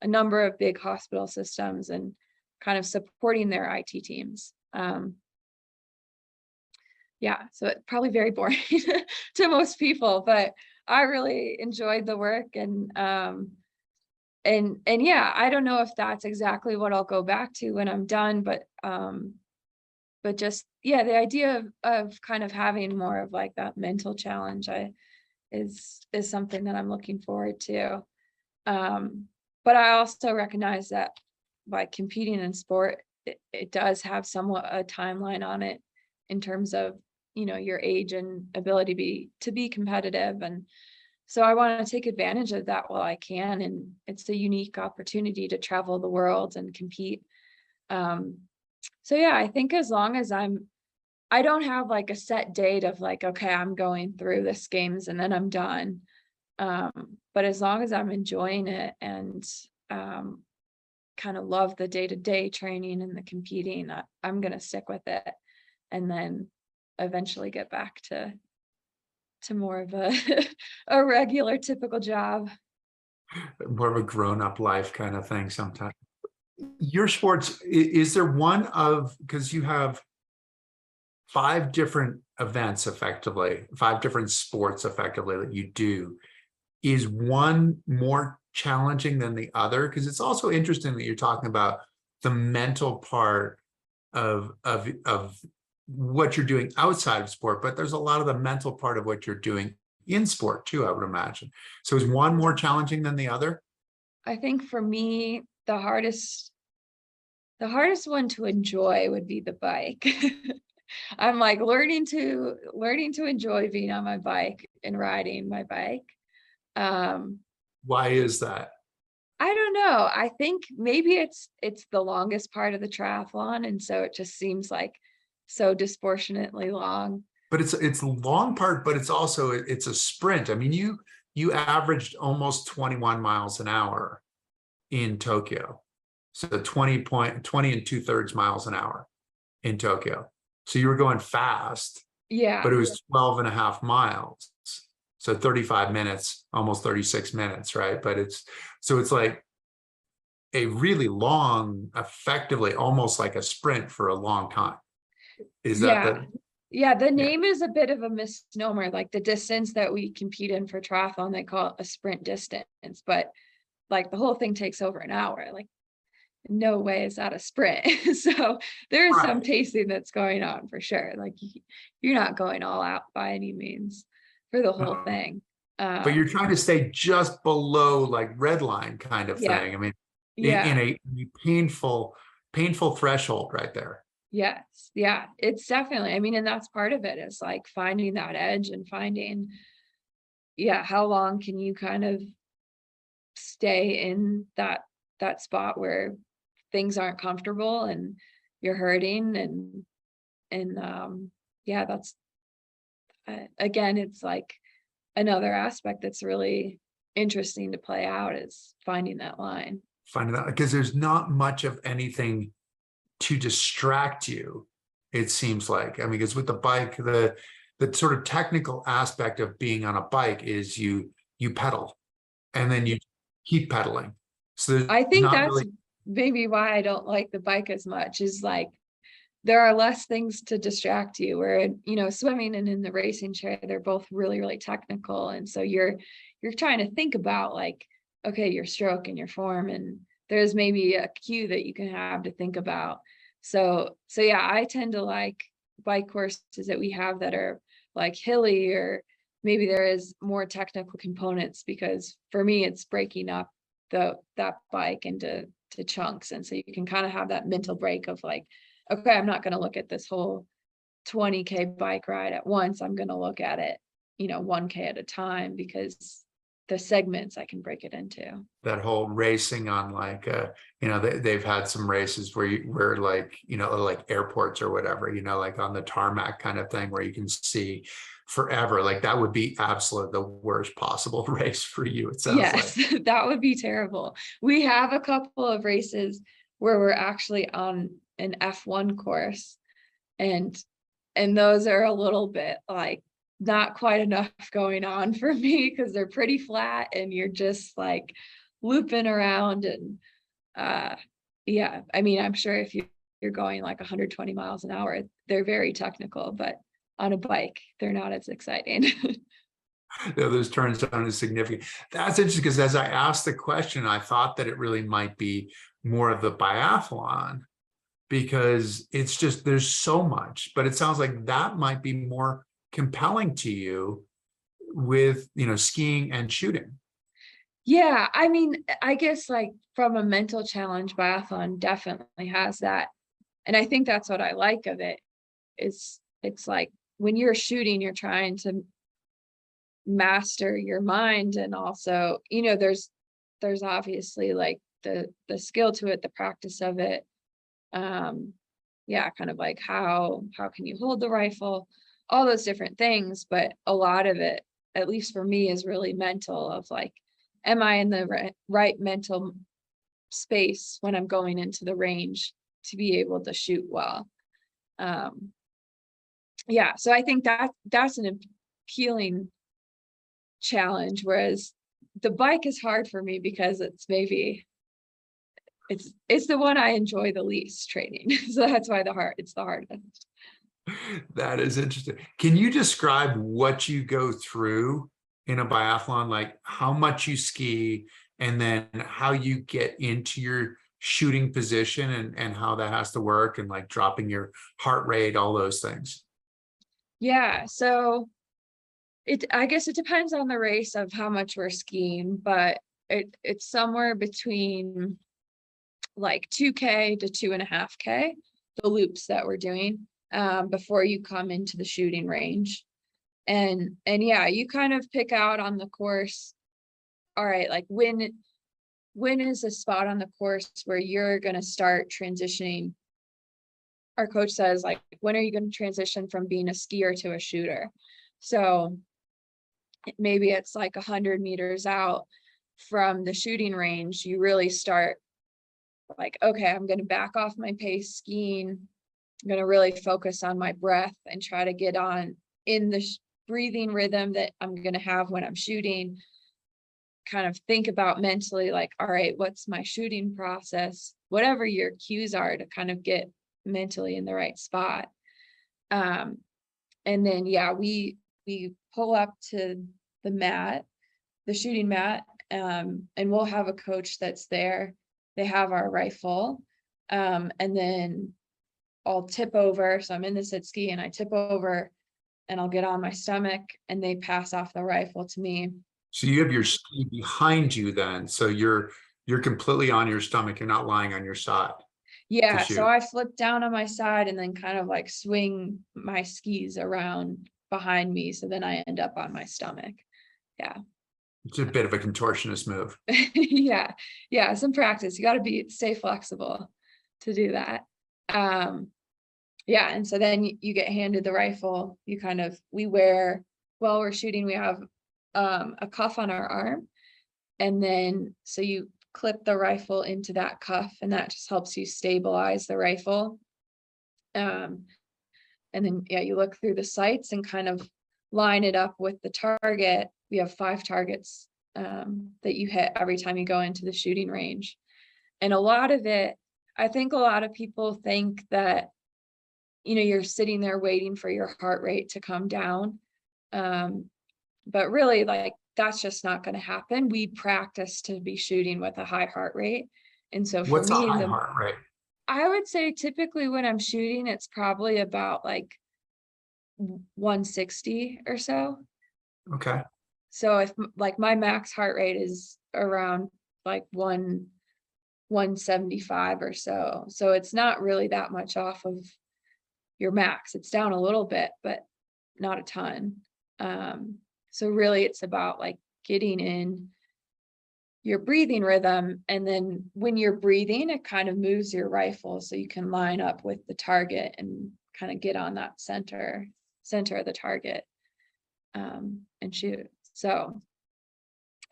a number of big hospital systems and kind of supporting their IT teams. Yeah, so it's probably very boring to most people, but I really enjoyed the work, and yeah, I don't know if that's exactly what I'll go back to when I'm done, but just, yeah, the idea of kind of having more of like that mental challenge is something that I'm looking forward to. But I also recognize that like competing in sport, it does have somewhat a timeline on it in terms of, your age and ability to be competitive. And so I want to take advantage of that while I can. And it's a unique opportunity to travel the world and compete. So yeah, I think as long as I don't have like a set date of like, okay, I'm going through this games and then I'm done. But as long as I'm enjoying it and kind of love the day-to-day training and the competing, I'm going to stick with it, and then eventually get back to more of a regular typical job. More of a grown-up life kind of thing sometimes. Your sports, is there one because you have 5 different events effectively, 5 different sports effectively that you do. Is one more challenging than the other? Because it's also interesting that you're talking about the mental part of what you're doing outside of sport, but there's a lot of the mental part of what you're doing in sport too, I would imagine. So is one more challenging than the other? I think for me, the hardest one to enjoy would be the bike. I'm like learning to enjoy being on my bike and riding my bike. Why is that? I don't know. I think maybe it's the longest part of the triathlon, and so it just seems like so disproportionately long. But it's a long part, but it's also it's a sprint. I mean, you averaged almost 21 miles an hour in Tokyo. So 20 and 2/3 miles an hour in Tokyo. So you were going fast. Yeah. But it was 12.5 miles. So 35 minutes, almost 36 minutes, right? But it's like a really long, effectively almost like a sprint for a long time. Is that the name is a bit of a misnomer. Like the distance that we compete in for triathlon, they call it a sprint distance, but like the whole thing takes over an hour. Like no way is that a sprint. So there's some pacing that's going on for sure. Like you're not going all out by any means for the whole thing. But you're trying to stay just below like red line kind of thing. I mean, in a painful threshold right there. Yes. Yeah, it's definitely, I mean, and that's part of it, is like finding that edge and finding, how long can you kind of stay in that spot where things aren't comfortable and you're hurting, and that's again, it's like another aspect that's really interesting to play out, is finding that line. Finding that, because there's not much of anything to distract you, it seems like. I mean, because with the bike, the sort of technical aspect of being on a bike is you pedal and then you keep pedaling. So I think that's maybe why I don't like the bike as much, is like there are less things to distract you, where, swimming and in the racing chair, they're both really, really technical. And so you're trying to think about like, okay, your stroke and your form, and there's maybe a cue that you can have to think about. So yeah, I tend to like bike courses that we have that are like hilly, or maybe there is more technical components, because for me, it's breaking up that bike into chunks. And so you can kind of have that mental break of like, okay, I'm not going to look at this whole 20K bike ride at once. I'm going to look at it, 1K at a time, because the segments I can break it into. That whole racing on like, they've had some races where like, like airports or whatever, like on the tarmac kind of thing, where you can see forever. Like that would be absolute the worst possible race for you, it sounds Yes, like. that would be terrible. We have a couple of races where we're actually on an F1 course, and those are a little bit like not quite enough going on for me, because they're pretty flat and you're just like looping around. And yeah, I mean, I'm sure if you're going like 120 miles an hour, they're very technical, but on a bike, they're not as exciting. No, those turns aren't as significant. That's interesting, because as I asked the question, I thought that it really might be more of the biathlon, because it's just, there's so much, but it sounds like that might be more compelling to you with, skiing and shooting. Yeah, I mean, I guess like from a mental challenge, biathlon definitely has that. And I think that's what I like of it, is it's like when you're shooting, you're trying to master your mind. And also, there's obviously like the skill to it, the practice of it. Yeah, kind of like how can you hold the rifle, all those different things. But a lot of it, at least for me, is really mental, of like, am I in the right mental space when I'm going into the range to be able to shoot well. Yeah, so I think that's an appealing challenge, whereas the bike is hard for me because it's the one I enjoy the least training. So that's why it's the hardest. That is interesting. Can you describe what you go through in a biathlon, like how much you ski, and then how you get into your shooting position, and how that has to work, and like dropping your heart rate, all those things? Yeah, so I guess it depends on the race of how much we're skiing, but it's somewhere between like 2K to 2.5K, the loops that we're doing before you come into the shooting range. And yeah, you kind of pick out on the course, all right, like when is a spot on the course where you're going to start transitioning? Our coach says, like, when are you going to transition from being a skier to a shooter? So maybe it's like 100 meters out from the shooting range, you really start like, okay, I'm going to back off my pace skiing. I'm going to really focus on my breath and try to get on in the breathing rhythm that I'm going to have when I'm shooting. Kind of think about mentally, like, all right, what's my shooting process? Whatever your cues are to kind of get mentally in the right spot. And then, yeah, we pull up to the mat, the shooting mat, and we'll have a coach that's there. They have our rifle, and then I'll tip over. So I'm in the sit ski and I tip over and I'll get on my stomach and they pass off the rifle to me. So you have your ski behind you then, so you're completely on your stomach, you're not lying on your side. Yeah, so I flip down on my side and then kind of like swing my skis around behind me, so then I end up on my stomach. Yeah. It's a bit of a contortionist move. Yeah, some practice. You got to stay flexible to do that. Yeah, and so then you get handed the rifle. We wear, while we're shooting, we have a cuff on our arm, and then so you clip the rifle into that cuff, and that just helps you stabilize the rifle. And then, yeah, you look through the sights and kind of line it up with the target. We have 5 targets that you hit every time you go into the shooting range. And a lot of it, I think a lot of people think that you're sitting there waiting for your heart rate to come down. But really, like, that's just not going to happen. We practice to be shooting with a high heart rate. And so for What's a me, high heart rate? I would say typically when I'm shooting, it's probably about like 160 or so. Okay. So if like my max heart rate is around like 175 or so. So it's not really that much off of your max. It's down a little bit, but not a ton. So really it's about like getting in your breathing rhythm. And then when you're breathing, it kind of moves your rifle so you can line up with the target and kind of get on that center of the target, and shoot. So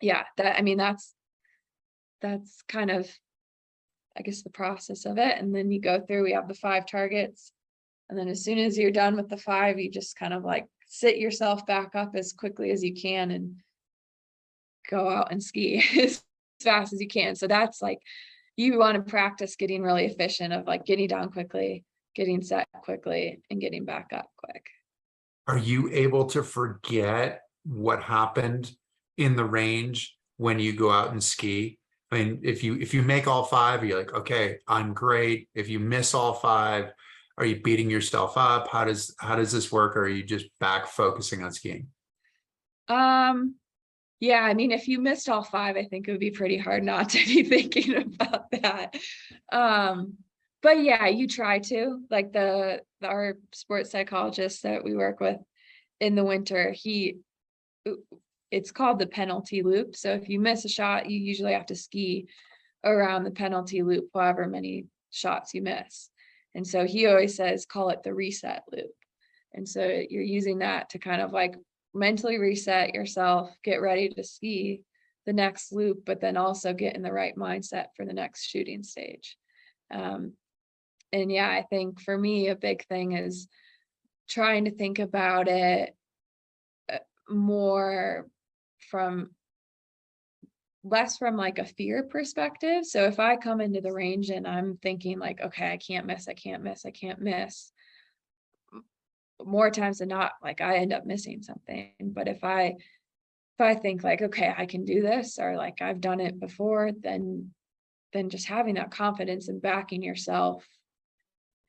yeah, that's kind of, I guess, the process of it. And then we have the 5 targets. And then as soon as you're done with the 5, you just kind of like sit yourself back up as quickly as you can and go out and ski as fast as you can. So that's like, you want to practice getting really efficient of like getting down quickly, getting set quickly, and getting back up quick. Are you able to forget what happened in the range when you go out and ski? I mean, if you make all 5, you're like, okay, I'm great. If you miss all 5, are you beating yourself up? How does this work? Or are you just back focusing on skiing? Yeah, I mean, if you missed all 5, I think it would be pretty hard not to be thinking about that. But yeah, you try to, like our sports psychologist that we work with in the winter, it's called the penalty loop. So if you miss a shot, you usually have to ski around the penalty loop, however many shots you miss. And so he always says, call it the reset loop. And so you're using that to kind of like mentally reset yourself, get ready to ski the next loop, but then also get in the right mindset for the next shooting stage. And yeah, I think for me, a big thing is trying to think about it less from like a fear perspective. So if I come into the range and I'm thinking like, okay, I can't miss, more times than not, like I end up missing something. But if I think like, okay, I can do this, or like I've done it before, then just having that confidence and backing yourself,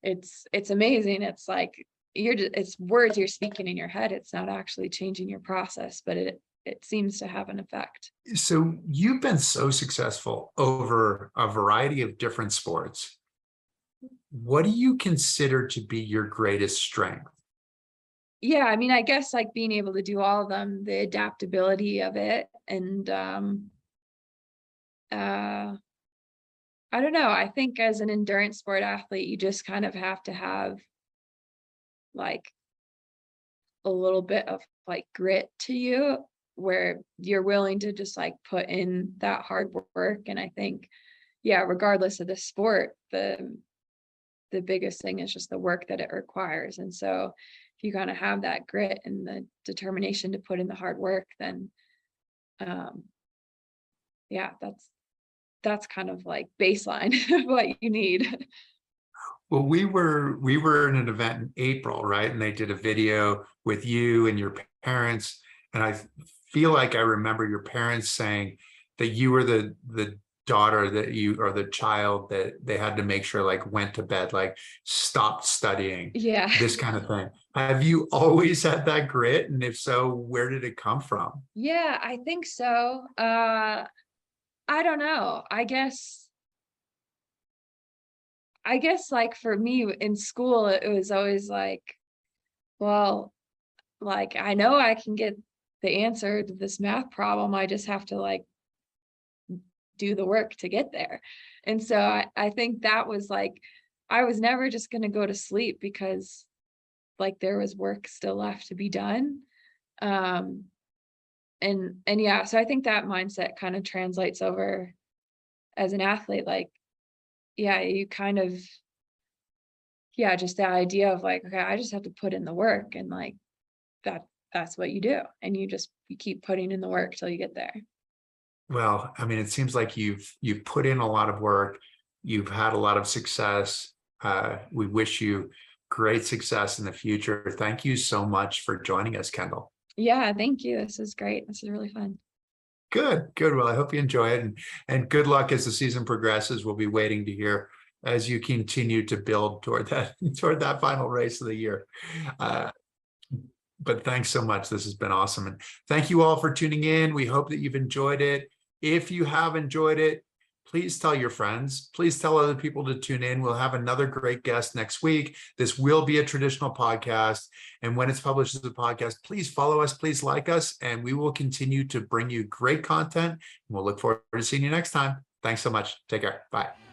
it's amazing. It's like it's words you're speaking in your head. It's not actually changing your process, but it seems to have an effect. So you've been so successful over a variety of different sports. What do you consider to be your greatest strength? Yeah, I mean, I guess like being able to do all of them, the adaptability of it. And I don't know. I think as an endurance sport athlete, you just kind of have to have like a little bit of like grit to you, where you're willing to just like put in that hard work. And I think, yeah, regardless of the sport, the biggest thing is just the work that it requires. And so if you kind of have that grit and the determination to put in the hard work, then yeah, that's kind of like baseline of what you need. Well, we were in an event in April, right? And they did a video with you and your parents. And I feel like I remember your parents saying that you were the daughter or the child that they had to make sure like went to bed, like stopped studying, Yeah. this kind of thing. Have you always had that grit? And if so, where did it come from? Yeah, I think so. I don't know. I guess like for me in school, it was always like, well, like I know I can get the answer to this math problem. I just have to like do the work to get there. And so I think that was like, I was never just going to go to sleep because like there was work still left to be done. And yeah, so I think that mindset kind of translates over as an athlete. Like, yeah, you kind of, yeah, just the idea of like, okay, I just have to put in the work, and like that's what you do. And you keep putting in the work till you get there. Well, I mean, it seems like you've put in a lot of work. You've had a lot of success. We wish you great success in the future. Thank you so much for joining us, Kendall. Yeah, thank you. This is great. This is really fun. Good. Well, I hope you enjoy it, and good luck as the season progresses. We'll be waiting to hear as you continue to build toward that final race of the year. But thanks so much. This has been awesome. And thank you all for tuning in. We hope that you've enjoyed it. If you have enjoyed it, please tell your friends. Please tell other people to tune in. We'll have another great guest next week. This will be a traditional podcast. And when it's published as a podcast, please follow us, please like us, and we will continue to bring you great content. And we'll look forward to seeing you next time. Thanks so much. Take care. Bye.